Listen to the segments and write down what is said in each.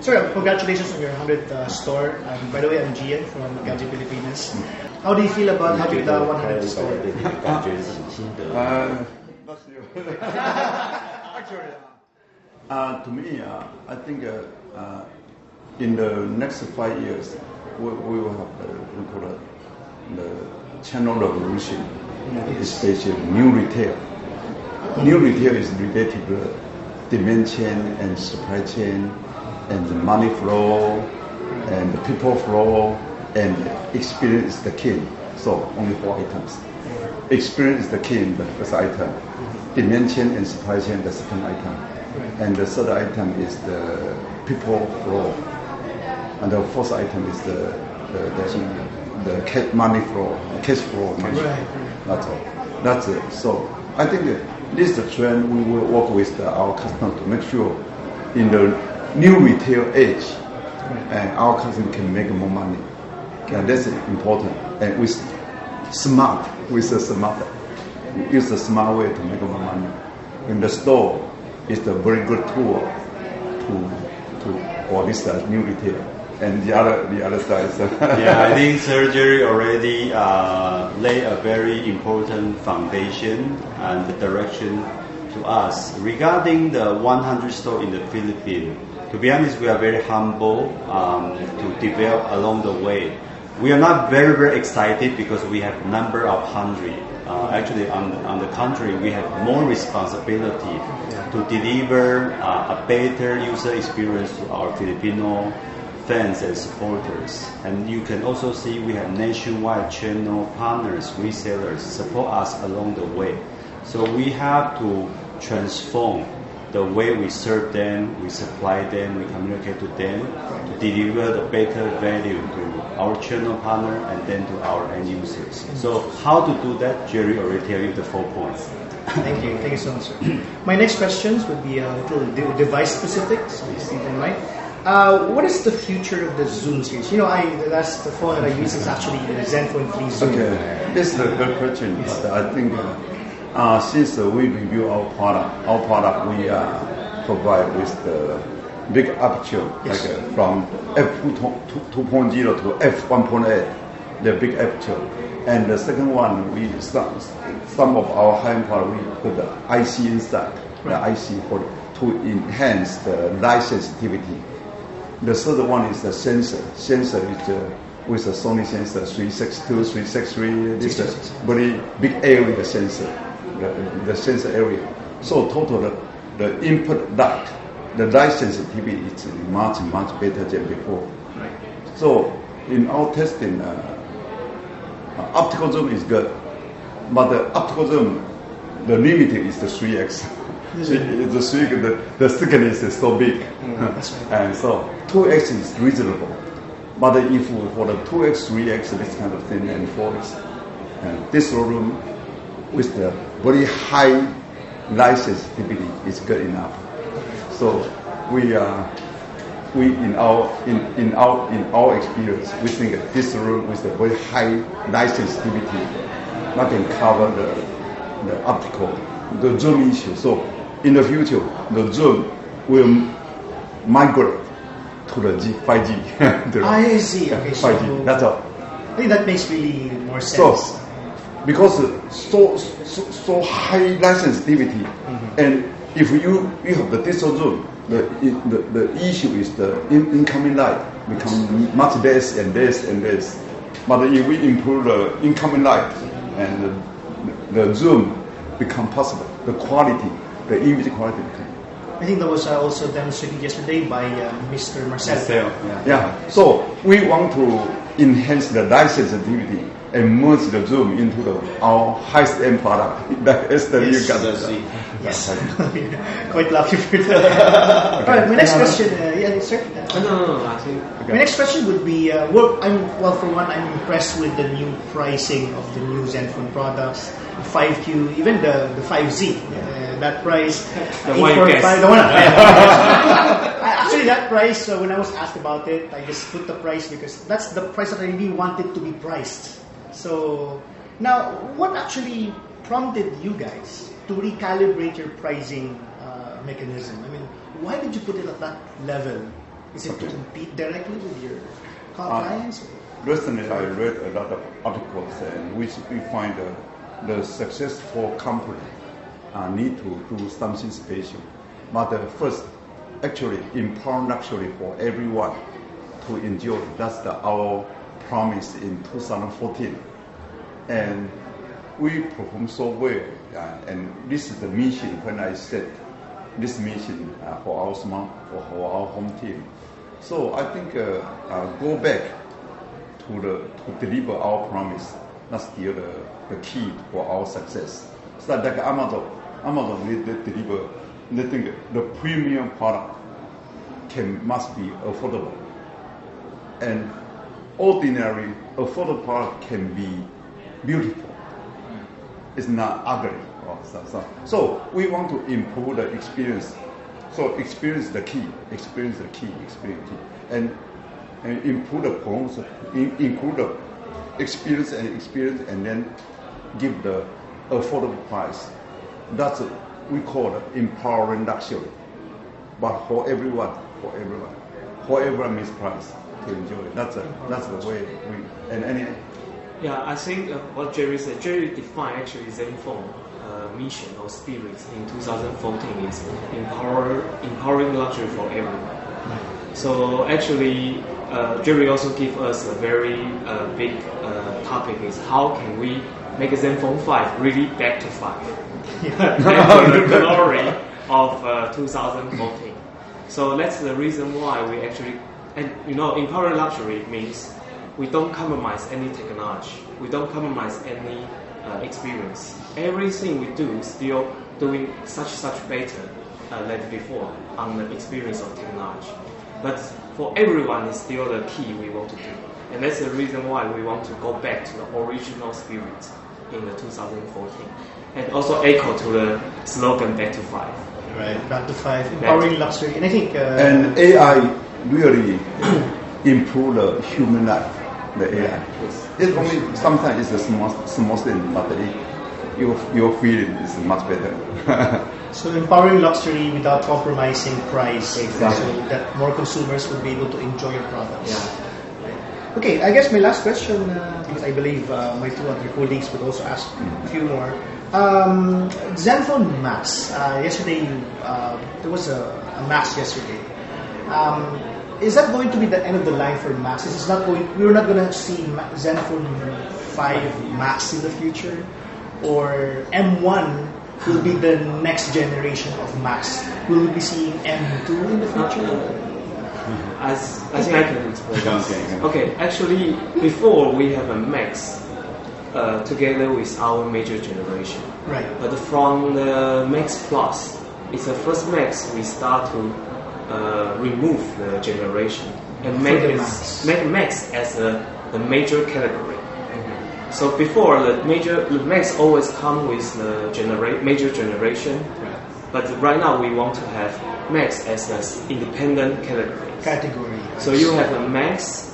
Sir, congratulations on your 100th store. By the way, I'm Gian from Gadget Pilipinas. How do you feel about having the 100th store? Actually, to me, I think in the next 5 years, we will have the channel revolution, especially new retail. New retail is related to demand chain and supply chain and the money flow and the people flow and experience is the king. So only 4 items. Experience is the king, the first item. Demand chain and supply chain, the second item. And the third item is the people flow. And the fourth item is the money flow, cash flow. Money. That's all. That's it. So I think this is the trend we will work with our customers to make sure in the new retail age and our customers can make more money. And that's important. And with smart, use a smart way to make more money. In the store is a very good tool for this new retail. And the other side. Yeah, I think Sir Jerry already laid a very important foundation and the direction to us regarding the 100 store in the Philippines. To be honest, we are very humble to develop along the way. We are not very excited because we have number of 100. Actually, on the contrary, we have more responsibility to deliver a better user experience to our Filipino fans and supporters. And you can also see we have nationwide channel partners, resellers support us along the way. So we have to transform the way we serve them, we supply them, we communicate to them to deliver the better value to our channel partner and then to our end users. So how to do that, Jerry already tell you the 4 points. Thank you so much, sir. My next questions would be a little device specific, so please keep in mind. What is the future of the Zoom series? You know, the phone that I use is actually the Zenfone 3 Zoom. Okay, this is a good question. Yes. I think since we review our product we provide with the big aperture, yes. Like from f2.0 to f1.8, the big aperture. And the second one, some of our high-end product, we put the IC inside, right. The IC to enhance the light sensitivity. The third one is the sensor. Sensor is with a Sony sensor 362, 363. This is a very big area sensor, the sensor area. So total the input light, the light sensitivity is much better than before. Right. So in our testing, optical zoom is good, but the optical zoom, the limit is the 3x. The thickness is so big, and so 2x is reasonable. But if for the 2x, 3x, this kind of thing, and 4x, this room with the very high light sensitivity is good enough. So in our experience, we think that this room with a very high light sensitivity, that can cover the optical, the zoom issue. So in the future, the zoom will migrate to the 5G. I see. Okay, 5G. So that's all. I think that makes really more sense. So, because so high light sensitivity, and if you have the digital zoom, the issue is the incoming light become much less and less and less. But if we improve the incoming light and the zoom become possible, the quality, the image quality become. I think that was also demonstrated yesterday by Mr. Marcel. Yeah. So we want to enhance the light sensitivity and merge the zoom into our highest end product. That is the new gadget. Yes. Quite lucky for that. All right. My next question, sir. No. My next question would be: for one, I'm impressed with the new pricing of the new Zenfone products, 5Q, even the 5Z. That price, the one. Actually, that price. When I was asked about it, I just put the price because that's the price that I really wanted to be priced. So now, what actually prompted you guys to recalibrate your pricing mechanism? I mean, why did you put it at that level Is it to compete directly with your clients? Recently, I read a lot of articles and we find the successful company need to do something special. But first, actually, empower luxury for everyone to enjoy. That's our promise in 2014. And we perform so well. And this is the mission when I set this mission for our home team. So I think go back to deliver our promise. That's still the key for our success. So like Amazon will deliver. They think the premium product must be affordable, and ordinary affordable product can be beautiful. It's not ugly. So we want to improve the experience. So experience the key, and improve the promotion, include the experience, and then give the affordable price. That's we call it empowering luxury. But for everyone makes price to enjoy it. That's the way we and any. Yeah, I think what Jerry said. Jerry defined actually Zenfone mission or spirit in 2014 is empowering luxury for everyone. So actually, Jerry also gave us a very big topic is how can we make a Zenfone 5 really back to 5, back to the glory of 2014. So that's the reason why we actually, and empowering luxury means we don't compromise any technology, we don't compromise any experience. Everything we do is still doing such better than before on the experience of technology. But for everyone, it's still the key we want to do. And that's the reason why we want to go back to the original spirit in the 2014. And also echo to the slogan, back to 5. Right, back to 5, empowering luxury. And I think... and AI really improve the human life, the AI. Yes. It only, sometimes it's a small thing, but your feeling is much better. So empowering luxury without compromising price, exactly. So that more consumers would be able to enjoy your products. Yeah. Okay, I guess my last question, because I believe my two other colleagues would also ask a few more. Zenfone Max. Yesterday, there was a Max yesterday. Is that going to be the end of the line for Max? We're not going to see Zenfone 5 Max in the future, or M1 will be the next generation of Max. Will we be seeing M2 in the future? I think I can explain this. Okay, actually, before we have a Max together with our major generation. Right. But from the Max Plus, it's the first Max we start to remove the generation and make Max as the major category. So before the Max always come with the major generation, but right now we want to have Max as an independent category. So you have a Max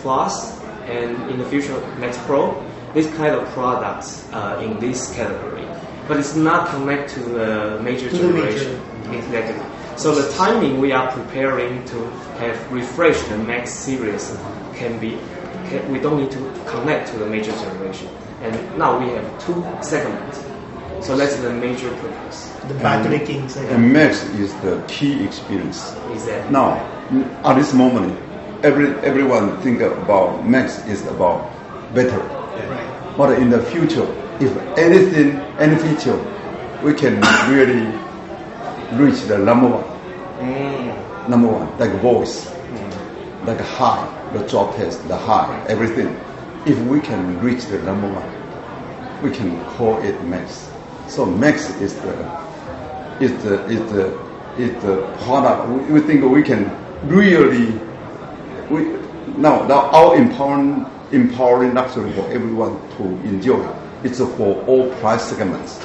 Plus, and in the future Max Pro. This kind of products in this category, but it's not connected to the major generation. Exactly. So the timing we are preparing to have refreshed the Max series we don't need to connect to the major generation. And now we have 2 segments. So that's the major purpose. The battery king segment. And Max is the key experience. Exactly. Now, at this moment, everyone think about Max is about better. Right. But in the future, if any feature, we can really reach the number one. Number one, like voice, like high, the job test, the high, everything. If we can reach the number one, we can call it Max. So Max is the product. We think we can really. Now our empowering luxury for everyone to enjoy. It's for all price segments,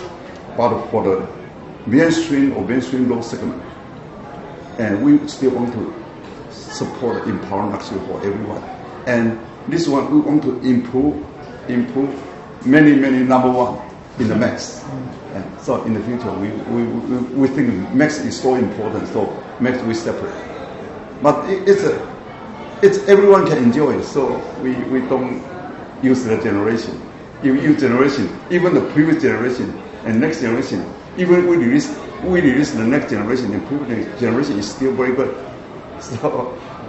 but for the mainstream or mainstream low segment, and we still want to support empowering luxury for everyone. And this one we want to improve many number one in the Max. And so in the future we think Max is so important. So Max we separate. But it's everyone can enjoy it, so we don't use the generation. You use generation, even the previous generation and next generation, even we release the next generation and previous generation is still very good.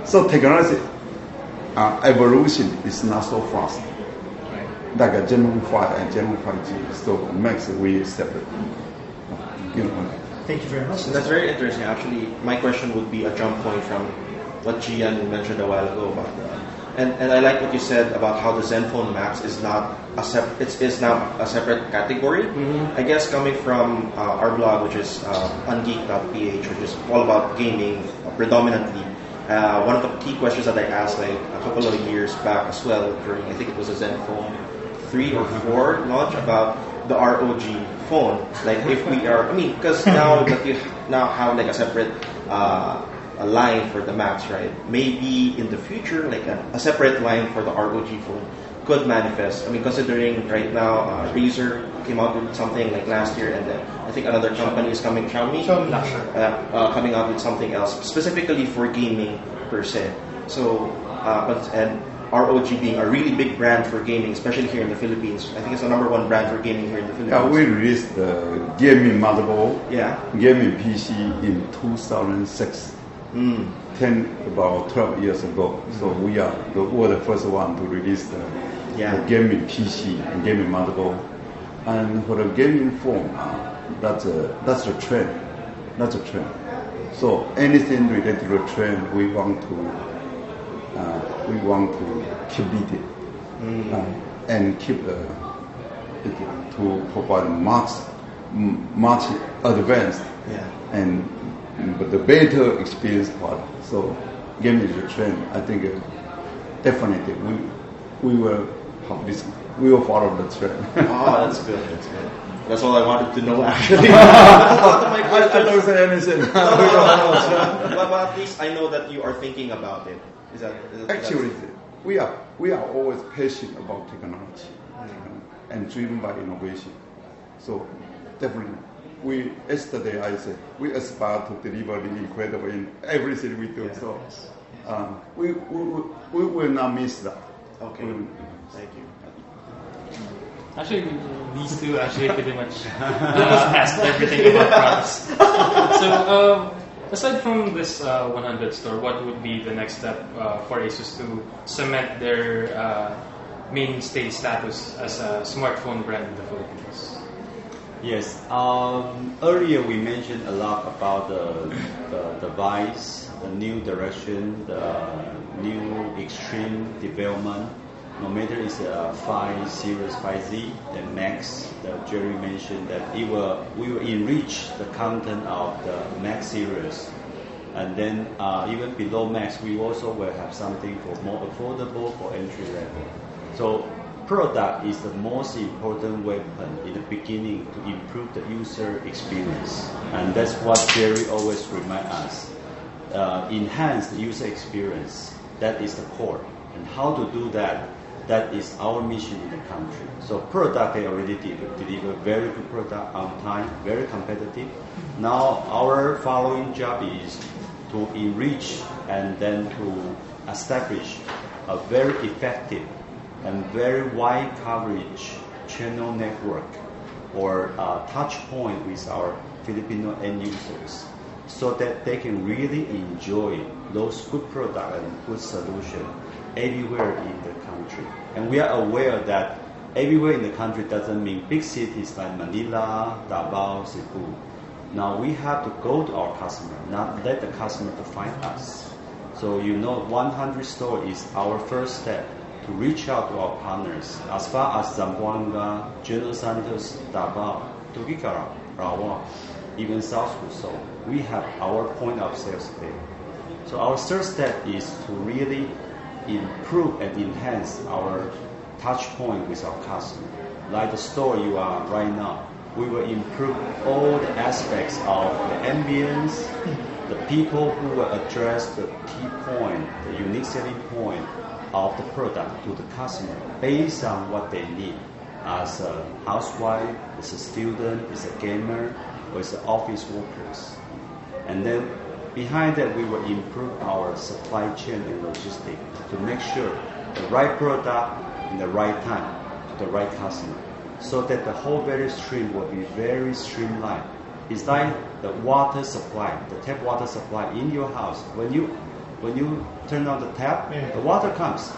So technology evolution is not so fast. Like a Gen 5 and Gen 5G, so Max we separate. Thank you very much. That's very interesting. Actually, my question would be a jump point from what Gian mentioned a while ago about and I like what you said about how the Zenfone Max is not it's now a separate category. Mm-hmm. I guess coming from our blog, which is ungeek.ph, which is all about gaming predominantly. One of the key questions that I asked like a couple of years back as well during, I think it was a Zenfone 3 or 4 launch, about the ROG phone. Like if we are, because now that you now have like a separate a line for the Max, right? Maybe in the future, like a separate line for the ROG phone could manifest. Considering right now, Razer came out with something like last year, and then I think another company is coming, Xiaomi, coming out with something else specifically for gaming per se. So, and ROG being a really big brand for gaming, especially here in the Philippines. I think it's the #1 brand for gaming here in the Philippines. Yeah, we released the gaming motherboard, gaming PC in 2006. 10 about 12 years ago. So we were the first one to release the gaming PC and gaming motherboard. And for the gaming phone, that's a trend. That's a trend. So anything related to the trend, we want to keep leading and keep it to provide much advanced but the better experience product. So gaming is a trend. I think definitely we will have this. We will follow the trend. Oh, that's good. That's good. That's all I wanted to know actually. I don't say anything. But at least I know that you are thinking about it. Is that actually we are always passionate about technology and driven by innovation. So definitely. Yesterday I said we aspire to deliver the incredible in everything we do. So we will not miss that. Okay, thank you. Actually, these two actually pretty much asked everything about products. So aside from this 100 store, what would be the next step for ASUS to cement their mainstay status as a smartphone brand in the Philippines? Yes. Earlier we mentioned a lot about the device, the new direction, the new extreme development. No matter it's a 5 series, 5Z, the Max, that Jerry mentioned that we will enrich the content of the Max series, and then even below Max, we also will have something for more affordable for entry level. So product is the most important weapon in the beginning to improve the user experience, and that's what Jerry always reminds us. Enhance the user experience. That is the core, and how to do that? That is our mission in the country. So product they already deliver very good product on time, very competitive. Now our following job is to enrich and then to establish a very effective and very wide coverage channel network or touch point with our Filipino end users, so that they can really enjoy those good products and good solution everywhere in the country. And we are aware that everywhere in the country doesn't mean big cities like Manila, Davao, Cebu. Now we have to go to our customer, not let the customer to find us. So 100 store is our first step to reach out to our partners as far as Zamboanga, General Santos, Davao, Tuguegarao, Rawa, even South Luzon. We have our point of sales there. So our third step is to really improve and enhance our touch point with our customer. Like the store you are right now, we will improve all the aspects of the ambience, the people who will address the key point, the unique selling point of the product to the customer based on what they need. As a housewife, as a student, as a gamer, or as office workers. And then Behind that, we will improve our supply chain and logistics to make sure the right product in the right time to the right customer, so that the whole value stream will be very streamlined. It's like the water supply, the tap water supply in your house. When you turn on the tap, the water comes,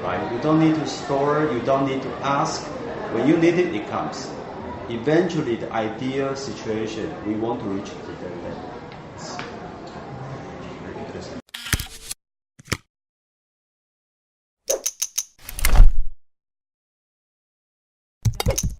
right? You don't need to store, you don't need to ask. When you need it, it comes. Eventually, the ideal situation, we want to reach to that level.